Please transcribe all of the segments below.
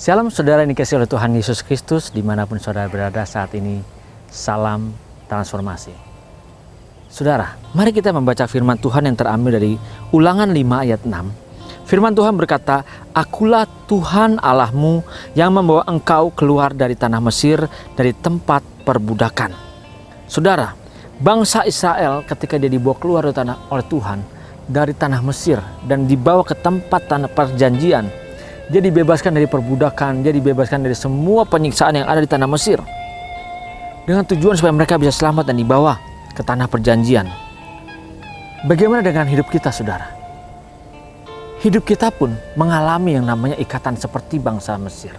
Shalom saudara yang dikasihi oleh Tuhan Yesus Kristus dimanapun saudara berada saat ini. Salam transformasi. Saudara, mari kita membaca firman Tuhan yang terambil dari Ulangan 5 ayat 6. Firman Tuhan berkata, "Akulah Tuhan Allahmu yang membawa engkau keluar dari tanah Mesir, dari tempat perbudakan." Saudara, bangsa Israel ketika dia dibawa keluar oleh Tuhan dari tanah Mesir dan dibawa ke tempat tanah perjanjian, dia dibebaskan dari perbudakan, dia dibebaskan dari semua penyiksaan yang ada di tanah Mesir, dengan tujuan supaya mereka bisa selamat dan dibawa ke tanah perjanjian. Bagaimana dengan hidup kita, saudara? Hidup kita pun mengalami yang namanya ikatan seperti bangsa Mesir,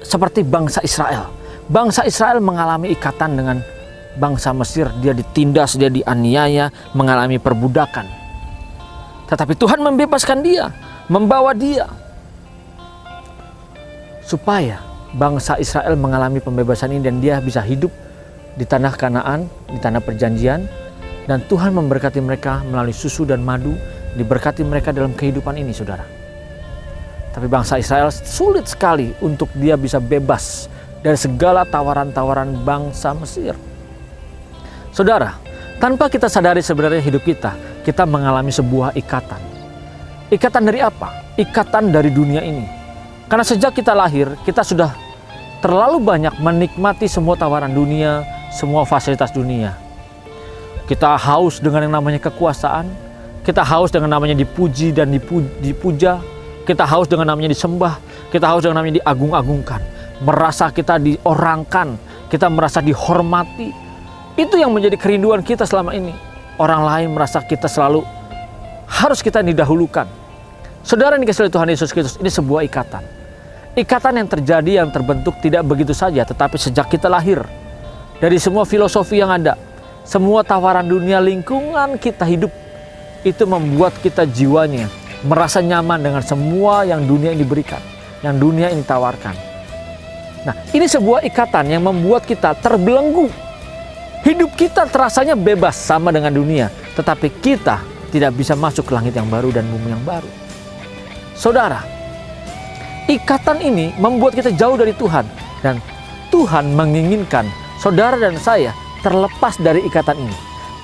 seperti bangsa Israel. Bangsa Israel mengalami ikatan dengan bangsa Mesir, dia ditindas, dia dianiaya, mengalami perbudakan. Tetapi Tuhan membebaskan dia, membawa dia, supaya bangsa Israel mengalami pembebasan ini dan dia bisa hidup di tanah Kanaan, di tanah perjanjian. Dan Tuhan memberkati mereka melalui susu dan madu, diberkati mereka dalam kehidupan ini, saudara. Tapi bangsa Israel sulit sekali untuk dia bisa bebas dari segala tawaran-tawaran bangsa Mesir. Saudara, tanpa kita sadari sebenarnya hidup kita mengalami sebuah ikatan. Ikatan dari apa? Ikatan dari dunia ini. Karena sejak kita lahir, kita sudah terlalu banyak menikmati semua tawaran dunia, semua fasilitas dunia. Kita haus dengan yang namanya kekuasaan, kita haus dengan namanya dipuji dan dipuja, kita haus dengan namanya disembah, kita haus dengan namanya diagung-agungkan, merasa kita diorangkan, kita merasa dihormati. Itu yang menjadi kerinduan kita selama ini. Orang lain merasa kita selalu harus kita didahulukan. Saudara yang dikasihi oleh Tuhan Yesus Kristus, ini sebuah ikatan. Ikatan yang terjadi, yang terbentuk tidak begitu saja, tetapi sejak kita lahir. Dari semua filosofi yang ada, semua tawaran dunia, lingkungan kita hidup, itu membuat kita jiwanya merasa nyaman dengan semua yang dunia ini berikan, yang dunia ini tawarkan. Nah, ini sebuah ikatan yang membuat kita terbelenggu. Hidup kita terasanya bebas sama dengan dunia, tetapi kita tidak bisa masuk ke langit yang baru dan bumi yang baru. Saudara, ikatan ini membuat kita jauh dari Tuhan, dan Tuhan menginginkan saudara dan saya terlepas dari ikatan ini,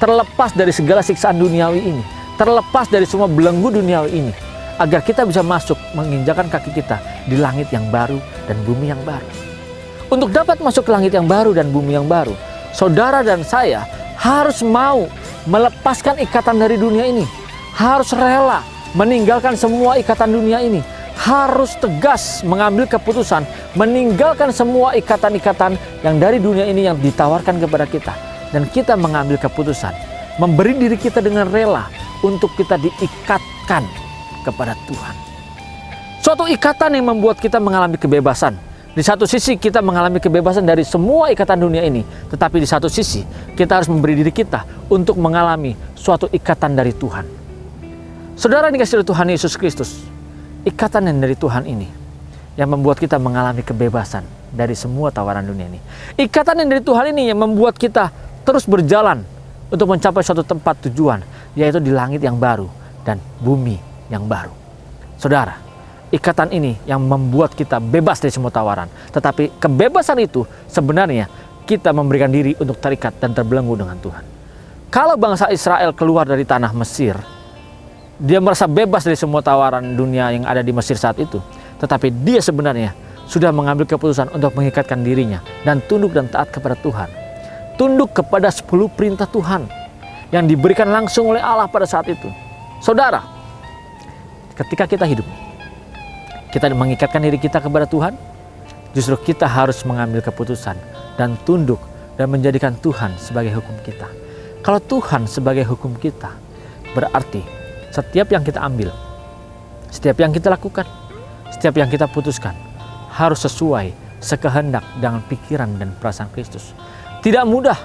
terlepas dari segala siksaan duniawi ini, terlepas dari semua belenggu duniawi ini, agar kita bisa masuk menginjakan kaki kita di langit yang baru dan bumi yang baru. Untuk dapat masuk ke langit yang baru dan bumi yang baru, saudara dan saya harus mau melepaskan ikatan dari dunia ini, harus rela meninggalkan semua ikatan dunia ini, harus tegas mengambil keputusan meninggalkan semua ikatan-ikatan yang dari dunia ini yang ditawarkan kepada kita, dan kita mengambil keputusan memberi diri kita dengan rela untuk kita diikatkan kepada Tuhan. Suatu ikatan yang membuat kita mengalami kebebasan. Di satu sisi kita mengalami kebebasan dari semua ikatan dunia ini, tetapi di satu sisi kita harus memberi diri kita untuk mengalami suatu ikatan dari Tuhan. Saudara yang dikasihi oleh Tuhan Yesus Kristus, ikatan yang dari Tuhan ini yang membuat kita mengalami kebebasan dari semua tawaran dunia ini. Ikatan yang dari Tuhan ini yang membuat kita terus berjalan untuk mencapai suatu tempat tujuan, yaitu di langit yang baru dan bumi yang baru. Saudara, ikatan ini yang membuat kita bebas dari semua tawaran. Tetapi kebebasan itu sebenarnya kita memberikan diri untuk terikat dan terbelenggu dengan Tuhan. Kalau bangsa Israel keluar dari tanah Mesir, dia merasa bebas dari semua tawaran dunia yang ada di Mesir saat itu. Tetapi dia sebenarnya sudah mengambil keputusan untuk mengikatkan dirinya dan tunduk dan taat kepada Tuhan. Tunduk kepada 10 perintah Tuhan yang diberikan langsung oleh Allah pada saat itu. Saudara, ketika kita hidup, kita mengikatkan diri kita kepada Tuhan, justru kita harus mengambil keputusan dan tunduk dan menjadikan Tuhan sebagai hukum kita. Kalau Tuhan sebagai hukum kita, berarti setiap yang kita ambil, setiap yang kita lakukan, setiap yang kita putuskan harus sesuai sekehendak dengan pikiran dan perasaan Kristus. Tidak mudah,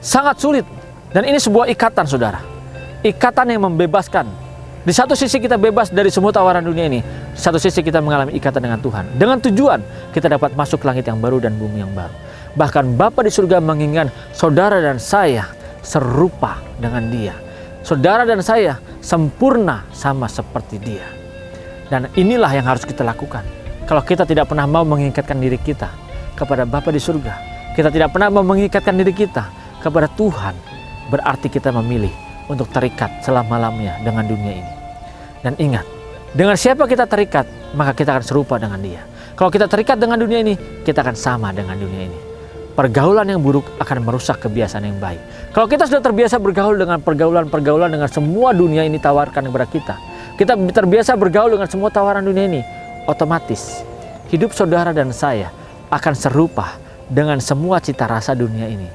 sangat sulit, dan ini sebuah ikatan, saudara. Ikatan yang membebaskan. Di satu sisi kita bebas dari semua tawaran dunia ini, di satu sisi kita mengalami ikatan dengan Tuhan, dengan tujuan kita dapat masuk ke langit yang baru dan bumi yang baru. Bahkan Bapa di surga menginginkan saudara dan saya serupa dengan Dia. Saudara dan saya sempurna sama seperti Dia. Dan inilah yang harus kita lakukan. Kalau kita tidak pernah mau mengikatkan diri kita kepada Bapa di surga, kita tidak pernah mau mengikatkan diri kita kepada Tuhan, berarti kita memilih untuk terikat selama-lamanya dengan dunia ini. Dan ingat, dengan siapa kita terikat, maka kita akan serupa dengan Dia. Kalau kita terikat dengan dunia ini, kita akan sama dengan dunia ini. Pergaulan yang buruk akan merusak kebiasaan yang baik. Kalau kita sudah terbiasa bergaul dengan pergaulan-pergaulan dengan semua dunia ini tawarkan kepada kita, kita terbiasa bergaul dengan semua tawaran dunia ini, otomatis hidup saudara dan saya akan serupa dengan semua cita rasa dunia ini.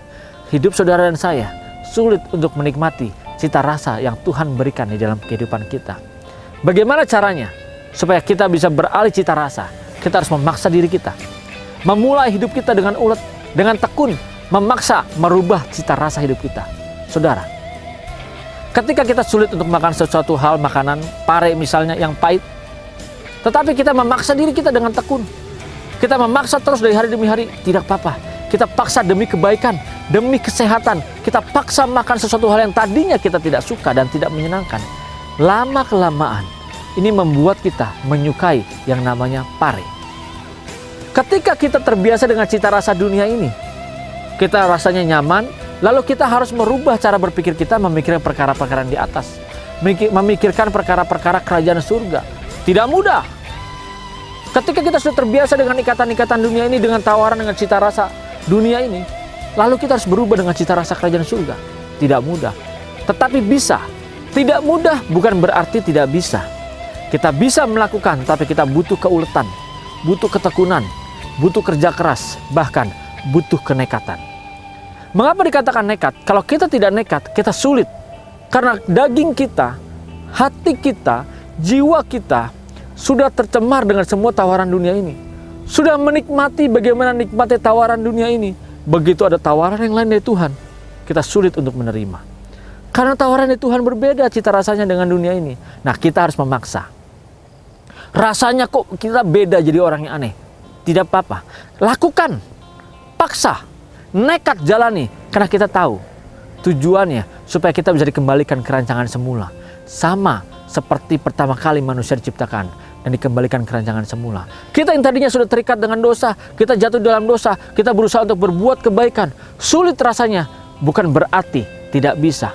Hidup saudara dan saya sulit untuk menikmati cita rasa yang Tuhan berikan di dalam kehidupan kita. Bagaimana caranya supaya kita bisa beralih cita rasa? Kita harus memaksa diri kita, memulai hidup kita dengan ulet, dengan tekun, memaksa merubah cita rasa hidup kita. Saudara, ketika kita sulit untuk makan sesuatu hal, makanan pare misalnya yang pahit, tetapi kita memaksa diri kita dengan tekun, kita memaksa terus dari hari demi hari, tidak apa-apa. Kita paksa demi kebaikan, demi kesehatan. Kita paksa makan sesuatu hal yang tadinya kita tidak suka dan tidak menyenangkan. Lama-kelamaan, ini membuat kita menyukai yang namanya pare. Ketika kita terbiasa dengan cita rasa dunia ini, kita rasanya nyaman, lalu kita harus merubah cara berpikir kita, memikirkan perkara-perkara di atas, memikirkan perkara-perkara kerajaan surga. Tidak mudah. Ketika kita sudah terbiasa dengan ikatan-ikatan dunia ini, dengan tawaran, dengan cita rasa dunia ini, lalu kita harus berubah dengan cita rasa kerajaan surga. Tidak mudah, tetapi bisa. Tidak mudah bukan berarti tidak bisa. Kita bisa melakukan, tapi kita butuh keuletan, butuh ketekunan, butuh kerja keras, bahkan butuh kenekatan. Mengapa dikatakan nekat? Kalau kita tidak nekat, kita sulit. Karena daging kita, hati kita, jiwa kita sudah tercemar dengan semua tawaran dunia ini. Sudah menikmati bagaimana nikmatnya tawaran dunia ini. Begitu ada tawaran yang lain dari Tuhan, kita sulit untuk menerima. Karena tawaran dari Tuhan berbeda cita rasanya dengan dunia ini. Nah, kita harus memaksa. Rasanya kok kita beda, jadi orang yang aneh. Tidak apa-apa. Lakukan. Paksa. Nekat jalani. Karena kita tahu tujuannya supaya kita bisa dikembalikan ke rancangan semula. Sama seperti pertama kali manusia diciptakan dan dikembalikan ke rancangan semula. Kita yang tadinya sudah terikat dengan dosa, kita jatuh dalam dosa, kita berusaha untuk berbuat kebaikan. Sulit rasanya, bukan berarti tidak bisa.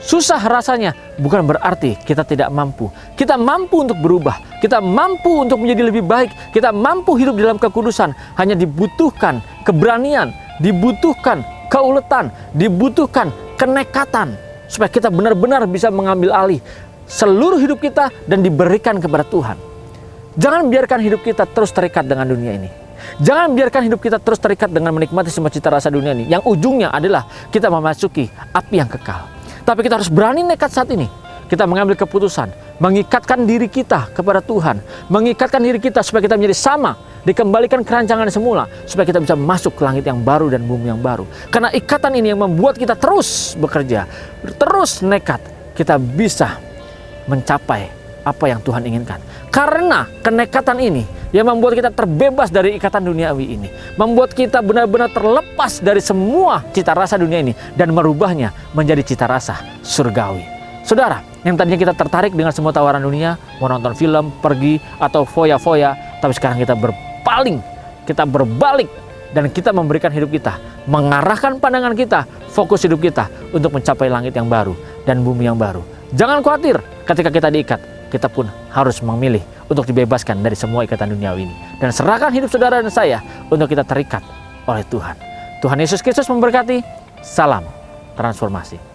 Susah rasanya, bukan berarti kita tidak mampu. Kita mampu untuk berubah, kita mampu untuk menjadi lebih baik, kita mampu hidup dalam kekudusan. Hanya dibutuhkan keberanian, dibutuhkan keuletan, dibutuhkan kenekatan, supaya kita benar-benar bisa mengambil alih seluruh hidup kita dan diberikan kepada Tuhan. Jangan biarkan hidup kita terus terikat dengan dunia ini. Jangan biarkan hidup kita terus terikat dengan menikmati semua cita rasa dunia ini, yang ujungnya adalah kita memasuki api yang kekal. Tapi kita harus berani nekat saat ini. Kita mengambil keputusan, mengikatkan diri kita kepada Tuhan, mengikatkan diri kita supaya kita menjadi sama, dikembalikan ke rancangan semula, supaya kita bisa masuk ke langit yang baru dan bumi yang baru. Karena ikatan ini yang membuat kita terus bekerja, terus nekat, kita bisa mencapai apa yang Tuhan inginkan. Karena kenekatan ini yang membuat kita terbebas dari ikatan duniawi ini, membuat kita benar-benar terlepas dari semua cita rasa dunia ini dan merubahnya menjadi cita rasa surgawi. Saudara, yang tadinya kita tertarik dengan semua tawaran dunia, mau nonton film, pergi, atau foya-foya, tapi sekarang kita berpaling, kita berbalik, dan kita memberikan hidup kita, mengarahkan pandangan kita, fokus hidup kita untuk mencapai langit yang baru dan bumi yang baru. Jangan khawatir ketika kita diikat, kita pun harus memilih untuk dibebaskan dari semua ikatan duniawi ini. Dan serahkan hidup saudara dan saya untuk kita terikat oleh Tuhan. Tuhan Yesus Kristus memberkati. Salam transformasi.